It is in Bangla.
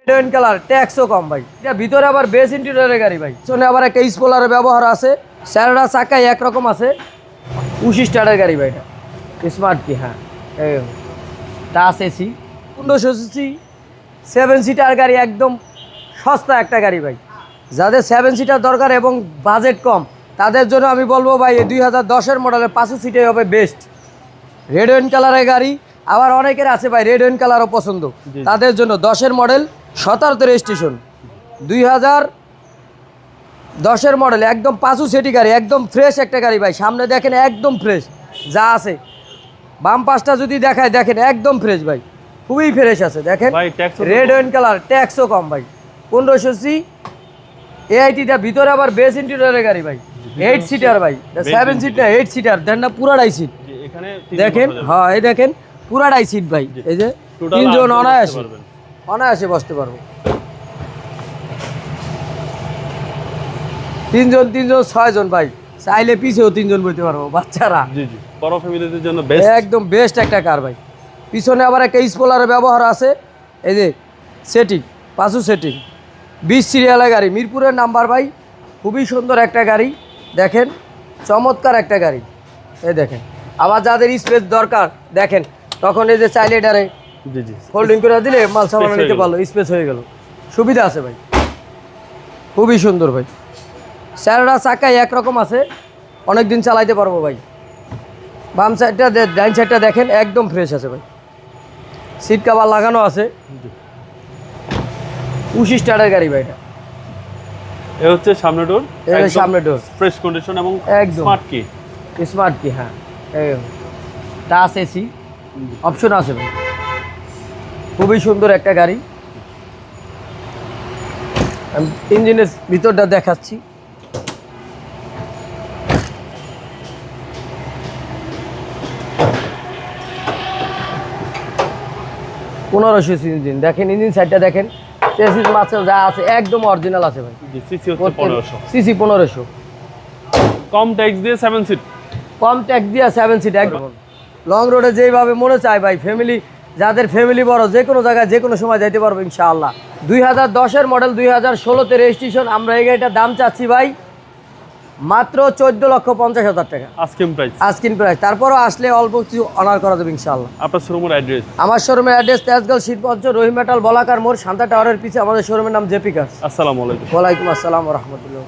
রেড কালার, ট্যাক্সও কম ভাই। এটা ভিতরে আবার বেস ইন্টেরিয়রের গাড়ি ভাই। পিছনে আবার একটা স্পয়লারের ব্যবহার আছে। স্যারডা চাকা একরকম আছে। 25 স্টারের গাড়ি ভাই। এটা স্মার্ট কি, হ্যাঁ টাচ এসি, 1500 সিসি 7 সিটার গাড়ি, একদম সস্তা একটা গাড়ি ভাই। যাদের 7 সিটার দরকার এবং বাজেট কম তাদের জন্য আমি বলবো ভাই এই 2010-এর মডেলের 5 সিটাই হবে বেস্ট। রেড ওয়াইন কালারের গাড়ি। আবার অনেকের আছে ভাই রেড ওয়াইন কালারও পছন্দ, তাদের জন্য 10-এর মডেল 17 রেজিস্ট্রেশন 2010-এর মডেল, একদম 5 সিটি গাড়ি, একদম ফ্রেশ একটা গাড়ি ভাই। সামনে দেখেন একদম ফ্রেশ যা আছে। বাম পাশটা যদি দেখায় দেখেন একদম ফ্রেশ ভাই, খুবই ফ্রেশ আছে। দেখেন রেড ওয়াইন কালার, ট্যাক্সও কম ভাই। 1500 সি এআইটিটা, ভিতরে আবার বেস ইন্টেরিয়রের গাড়ি ভাই। 8 সিটার ভাই, 7 সিট না 8 সিটার। দেন না পুরাটাই সিট দেখেন। হ্যাঁ এই দেখেন পুরাটাই সিট ভাই। এই যে 3 জন অনায়াসে বসতে পারবো। 3 জন 6 জন ভাই, চাইলে পিছেও 3 জন বইতে পারবো বাচ্চারা। বড় ফ্যামিলিদের জন্য বেস্ট, একদম বেস্ট একটা কার ভাই। পিছনে আবার একটা স্পয়লারের ব্যবহার আছে। এই যে সেটিং, পাঁচু সেটিং, 20 সিরিয়ালের গাড়ি, মিরপুরের নাম্বার ভাই। খুবই সুন্দর একটা গাড়ি, দেখেন চমৎকার একটা গাড়ি। এই দেখেন আবার যাদের স্পেস দরকার দেখেন, তখন এই যে চাইলে এটারে ফোল্ডিং করে দিলে মাল সামান নিতে পারলো, স্পেস হয়ে গেল, সুবিধা আছে ভাই। খুবই সুন্দর ভাই। স্যারডা চাকা একরকম আছে, অনেক দিন চালাইতে পারবো ভাই। বাম সাইডটা ডাইন সাইডটা দেখেন একদম ফ্রেশ আছে ভাই। সিট কাভার লাগানো আছে। 25 স্টারের গাড়ি ভাই। এটা এ হচ্ছে সামনে ডোর, এটা সামনে ডোর ফ্রেশ কন্ডিশন এবং একদম স্মার্ট কি, স্মার্ট কি, হ্যাঁ টাচ এসি অপশন আছে ভাই। খুবই সুন্দর একটা গাড়ি। আমি ইঞ্জিনের ভিতরটা দেখাচ্ছি। পনেরোশো ইঞ্জিন দেখেন, ইঞ্জিন সাইডটা দেখেন, চেসিস মাসেল যা আছে একদম অরিজিনাল আছে ভাই। সিসি হচ্ছে 1500, সিসি 1500, কম ট্যাক্স দিয়ে 7 সিট, কম ট্যাক্স দিয়ে 7 সিট একদম। লং রোডে যেইভাবে মনে চায় ভাই, ফ্যামিলি যাদের ফ্যামিলি বড় যে কোনো জায়গায় যে কোনো সময় যাইতে পারবো ইনশাআল্লাহ। 2010-এর মডেল, 2016-তে রেজিস্ট্রেশন। আমরা এই গাড়িটার দাম চাচ্ছি ভাই মাত্র 14,50,000 টাকা আস্কিং প্রাইস। তারপরও আসলে অল্প কিছু অনার করা যাবে ইনশাআল্লাহ। আপনার শোরুমের অ্যাড্রেস? আমার শোরুমের অ্যাড্রেস তেজগাঁও শীতপঞ্চ রহিম মেটাল বলাকার মোড়, শান্তা টাওয়ারের পিছে। আমাদের শোরুমের নাম জেপি কার্স। আসসালামু আলাইকুম। ওয়ালাইকুম আসসালাম ওয়া রাহমাতুল্লাহ।